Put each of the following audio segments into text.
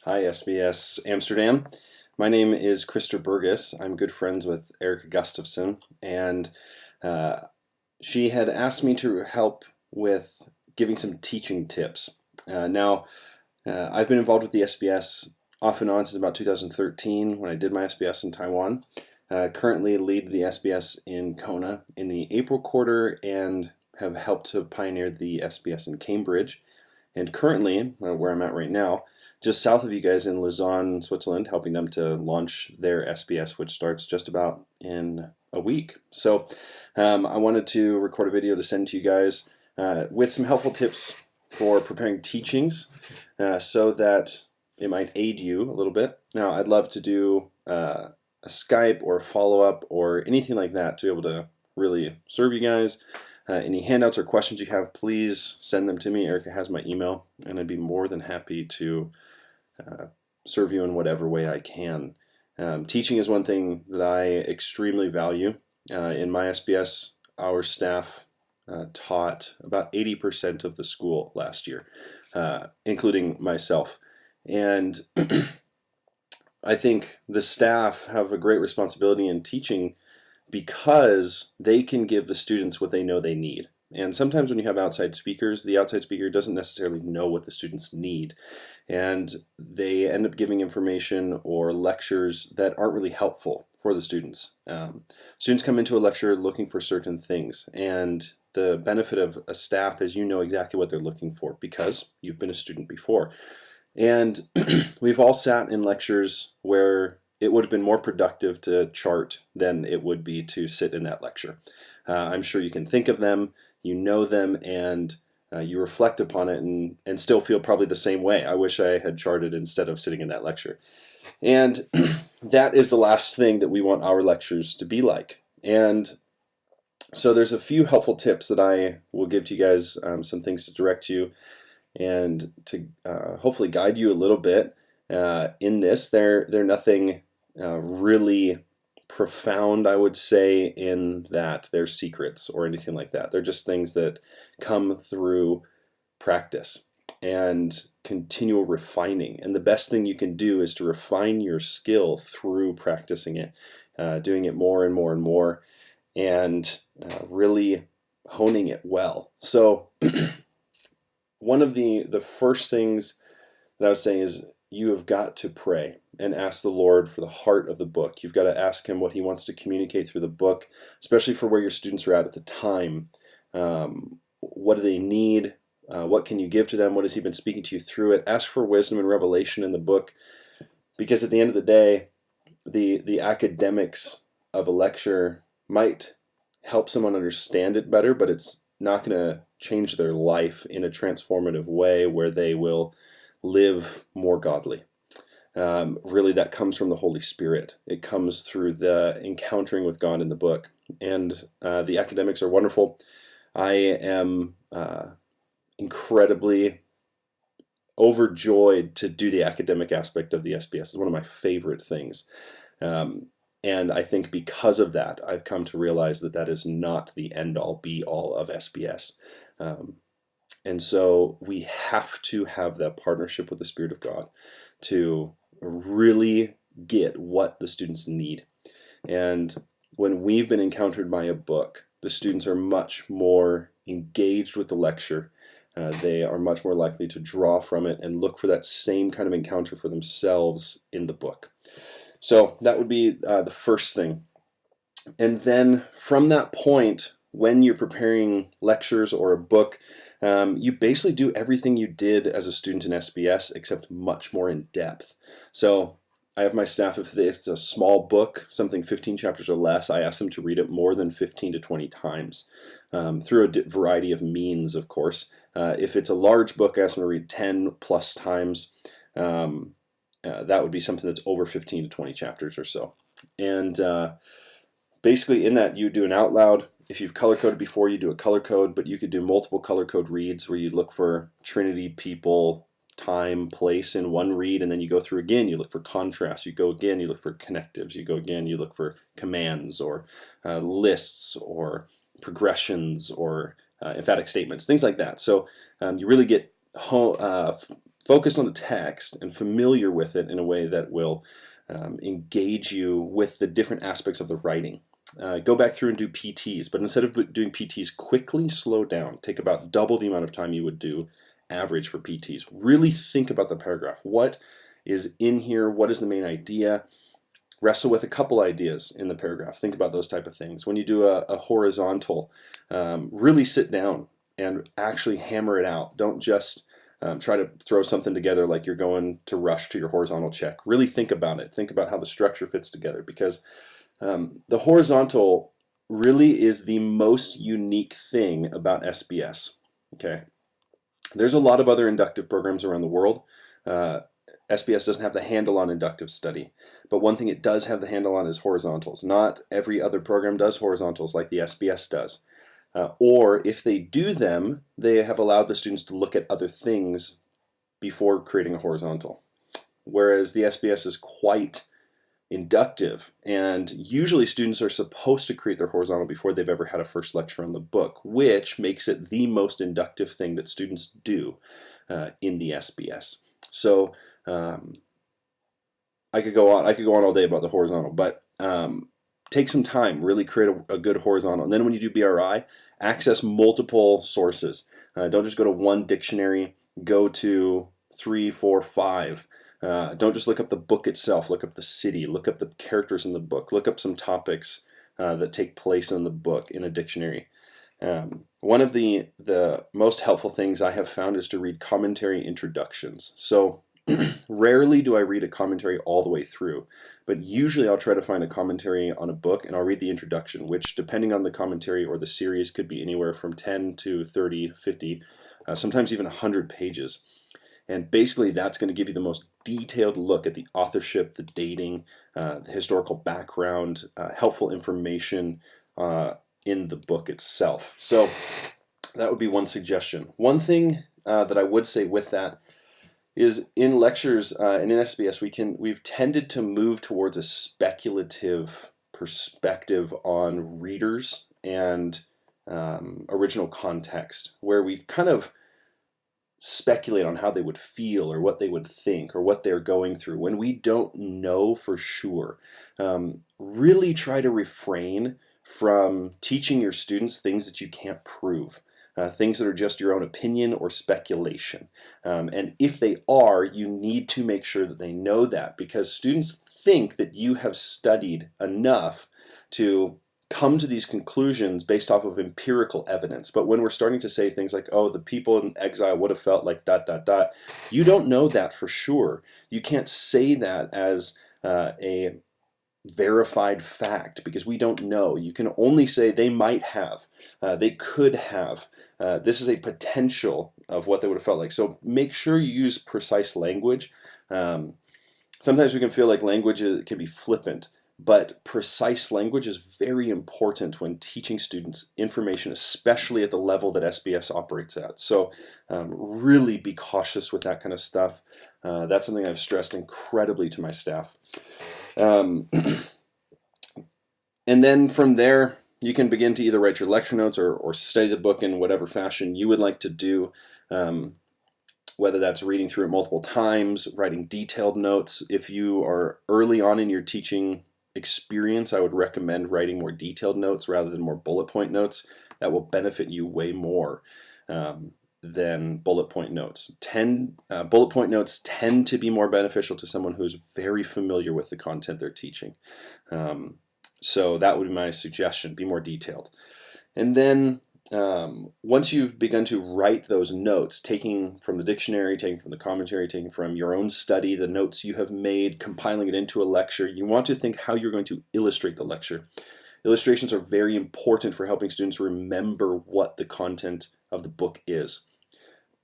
Hi, SBS Amsterdam. My name is Christer Burgess. I'm good friends with Erica Gustafson, and uh, she had asked me to help with giving some teaching tips. I've been involved with the SBS off and on since about 2013 when I did my SBS in Taiwan. Currently lead the SBS in Kona in the April quarter and have helped to pioneer the SBS in Cambridge. And currently, where I'm at right now, just south of you guys in Lausanne, Switzerland, helping them to launch their SBS, which starts just about in a week. So I wanted to record a video to send to you guys with some helpful tips for preparing teachings so that it might aid you a little bit. Now, I'd love to do a Skype or a follow-up or anything like that to be able to really serve you guys. Any handouts or questions you have, please send them to me. Erica has my email, and I'd be more than happy to serve you in whatever way I can. Teaching is one thing that I extremely value. In my SBS, our staff taught about 80% of the school last year, including myself. And I think the staff have a great responsibility in teaching because they can give the students what they know they need. And sometimes when you have outside speakers, the outside speaker doesn't necessarily know what the students need. And they end up giving information or lectures that aren't really helpful for the students. Students come into a lecture looking for certain things. And the benefit of a staff is you know exactly what they're looking for because you've been a student before. And we've all sat in lectures where it would have been more productive to chart than it would be to sit in that lecture. I'm sure you can think of them, you know them, and you reflect upon it and still feel probably the same way. I wish I had charted instead of sitting in that lecture. And that is the last thing that we want our lectures to be like. And so there's a few helpful tips that I will give to you guys, some things to direct you and to hopefully guide you a little bit in this. They're nothing really profound, I would say, in that they're secrets or anything like that. They're just things that come through practice and continual refining. And the best thing you can do is to refine your skill through practicing it, doing it more and more and more, and really honing it well. So one of the first things that I was saying is you have got to pray and ask the Lord for the heart of the book. You've got to ask Him what He wants to communicate through the book, especially for where your students are at the time. What do they need? What can you give to them? What has He been speaking to you through it? Ask for wisdom and revelation in the book, because at the end of the day, the academics of a lecture might help someone understand it better, but it's not going to change their life in a transformative way where they will live more godly. Really, that comes from the Holy Spirit. It comes through the encountering with God in the book. And the academics are wonderful. I am incredibly overjoyed to do the academic aspect of the SBS. It's one of my favorite things. And I think because of that, I've come to realize that that is not the end-all, be-all of SBS. And so we have to have that partnership with the Spirit of God to really get what the students need. And when we've been encountered by a book, the students are much more engaged with the lecture. They are much more likely to draw from it and look for that same kind of encounter for themselves in the book. So that would be the first thing. And then from that point, when you're preparing lectures or a book, you basically do everything you did as a student in SBS, except much more in depth. So I have my staff, if it's a small book, something 15 chapters or less, I ask them to read it more than 15 to 20 times, through a variety of means, of course. If it's a large book, I ask them to read 10 plus times. That would be something that's over 15 to 20 chapters or so. And basically in that you do an out loud. If you've color coded before, you do a color code, but you could do multiple color code reads where you look for Trinity, people, time, place in one read, and then you go through again, you look for contrast, you go again, you look for connectives, you go again, you look for commands or lists or progressions or emphatic statements, things like that. So you really get focused on the text and familiar with it in a way that will engage you with the different aspects of the writing. Go back through and do PTs, but instead of doing PTs quickly, slow down. Take about double the amount of time you would do average for PTs. Really think about the paragraph. What is in here? What is the main idea? Wrestle with a couple ideas in the paragraph. Think about those type of things. When you do a horizontal, really sit down and actually hammer it out. Don't just try to throw something together like you're going to rush to your horizontal check. Really think about it. Think about how the structure fits together, because the horizontal really is the most unique thing about SBS. Okay, there's a lot of other inductive programs around the world. SBS doesn't have the handle on inductive study, but one thing it does have the handle on is horizontals. Not every other program does horizontals like the SBS does. Or if they do them, they have allowed the students to look at other things before creating a horizontal. Whereas the SBS is quite inductive, and usually students are supposed to create their horizontal before they've ever had a first lecture on the book, which makes it the most inductive thing that students do in the SBS. So I could go on all day about the horizontal, but take some time, really create a good horizontal. And then when you do BRI, access multiple sources. Don't just go to one dictionary, go to 3, 4, 5. Don't just look up the book itself, look up the city, look up the characters in the book, look up some topics that take place in the book in a dictionary. One of the most helpful things I have found is to read commentary introductions. So rarely do I read a commentary all the way through, but usually I'll try to find a commentary on a book and I'll read the introduction, which depending on the commentary or the series could be anywhere from 10 to 30, 50, sometimes even 100 pages. And basically that's going to give you the most detailed look at the authorship, the dating, the historical background, helpful information in the book itself. So that would be one suggestion. One thing that I would say with that is in lectures and in SBS we've tended to move towards a speculative perspective on readers and original context, where we kind of speculate on how they would feel or what they would think or what they're going through when we don't know for sure. Really try to refrain from teaching your students things that you can't prove. Things that are just your own opinion or speculation. And if they are, you need to make sure that they know that, because students think that you have studied enough to come to these conclusions based off of empirical evidence. But when we're starting to say things like, oh, the people in exile would have felt like ... you don't know that for sure. You can't say that as a verified fact, because we don't know. You can only say they might have, they could have. This is a potential of what they would have felt like. So make sure you use precise language. Sometimes we can feel like language can be flippant, but precise language is very important when teaching students information, especially at the level that SBS operates at. So really be cautious with that kind of stuff. That's something I've stressed incredibly to my staff. And then from there, you can begin to either write your lecture notes or study the book in whatever fashion you would like to do, whether that's reading through it multiple times, writing detailed notes. If you are early on in your teaching experience, I would recommend writing more detailed notes rather than more bullet point notes. That will benefit you way more than bullet point notes. Bullet point notes tend to be more beneficial to someone who's very familiar with the content they're teaching. So that would be my suggestion, be more detailed. And then once you've begun to write those notes, taking from the dictionary, taking from the commentary, taking from your own study, the notes you have made, compiling it into a lecture, you want to think how you're going to illustrate the lecture. Illustrations are very important for helping students remember what the content of the book is.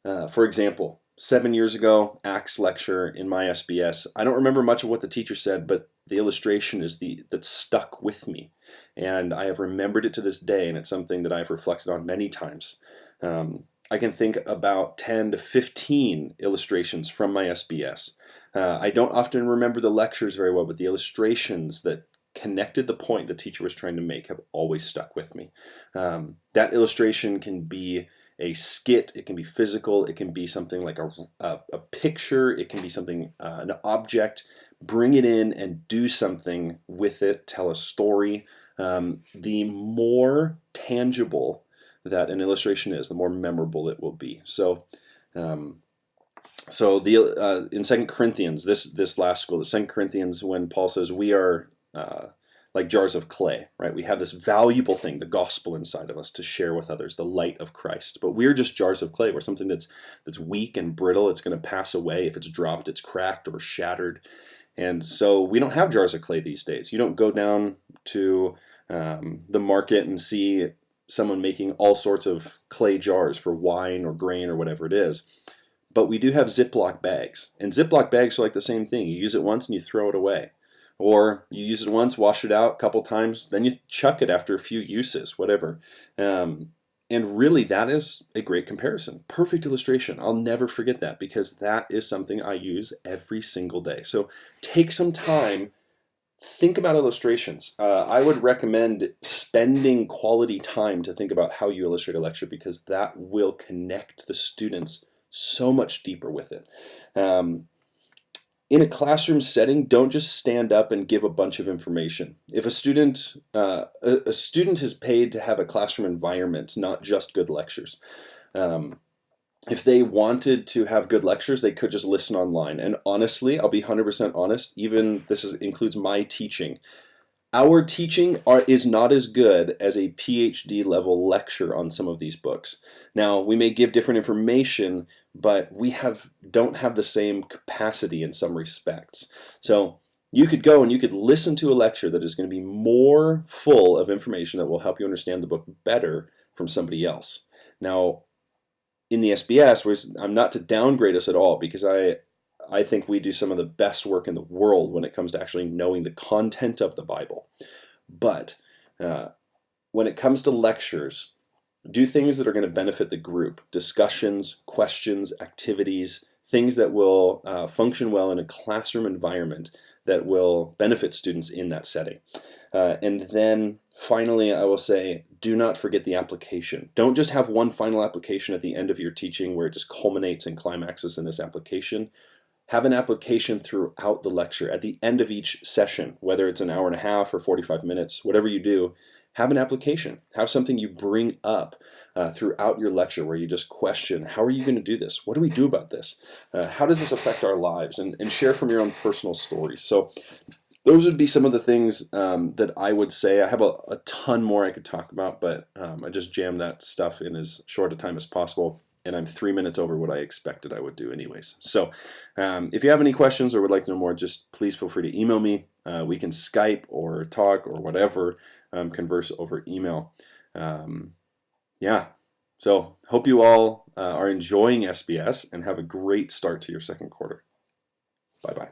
For example, 7 years ago, Acts lecture in my SBS, I don't remember much of what the teacher said, but the illustration is that stuck with me, and I have remembered it to this day, and it's something that I've reflected on many times. I can think about 10 to 15 illustrations from my SBS. I don't often remember the lectures very well, but the illustrations that connected the point the teacher was trying to make have always stuck with me. That illustration can be a skit, it can be physical, it can be something like a picture, it can be something, an object. Bring it in and do something with it, tell a story. The more tangible that an illustration is, the more memorable it will be. So, in 2 Corinthians, this last school, the 2 Corinthians, when Paul says we are like jars of clay, right? We have this valuable thing, the gospel inside of us to share with others, the light of Christ. But we're just jars of clay. We're something that's weak and brittle. It's going to pass away. If it's dropped, it's cracked or shattered. And so we don't have jars of clay these days. You don't go down to the market and see someone making all sorts of clay jars for wine or grain or whatever it is. But we do have Ziploc bags. And Ziploc bags are like the same thing. You use it once and you throw it away. Or you use it once, wash it out a couple times, then you chuck it after a few uses, whatever. And really, that is a great comparison. Perfect illustration. I'll never forget that because that is something I use every single day. So take some time, think about illustrations. I would recommend spending quality time to think about how you illustrate a lecture because that will connect the students so much deeper with it. In a classroom setting, don't just stand up and give a bunch of information. If a student is paid to have a classroom environment, not just good lectures. If they wanted to have good lectures, they could just listen online. And honestly, I'll be 100% honest, even includes my teaching. Our teaching is not as good as a PhD level lecture on some of these books. Now, we may give different information, but we don't have the same capacity in some respects. So you could go and you could listen to a lecture that is going to be more full of information that will help you understand the book better from somebody else. Now, in the SBS, I'm not to downgrade us at all because I think we do some of the best work in the world when it comes to actually knowing the content of the Bible. But when it comes to lectures, do things that are going to benefit the group. Discussions, questions, activities, things that will function well in a classroom environment that will benefit students in that setting. And then finally, I will say, do not forget the application. Don't just have one final application at the end of your teaching where it just culminates and climaxes in this application. Have an application throughout the lecture. At the end of each session, whether it's an hour and a half or 45 minutes, whatever you do, have an application. Have something you bring up throughout your lecture where you just question, how are you going to do this? What do we do about this? How does this affect our lives? And share from your own personal stories. So those would be some of the things that I would say. I have a ton more I could talk about, but I just jammed that stuff in as short a time as possible. And I'm 3 minutes over what I expected I would do anyways. So if you have any questions or would like to know more, just please feel free to email me. We can Skype or talk or whatever, converse over email. Yeah, so hope you all are enjoying SBS and have a great start to your second quarter. Bye-bye.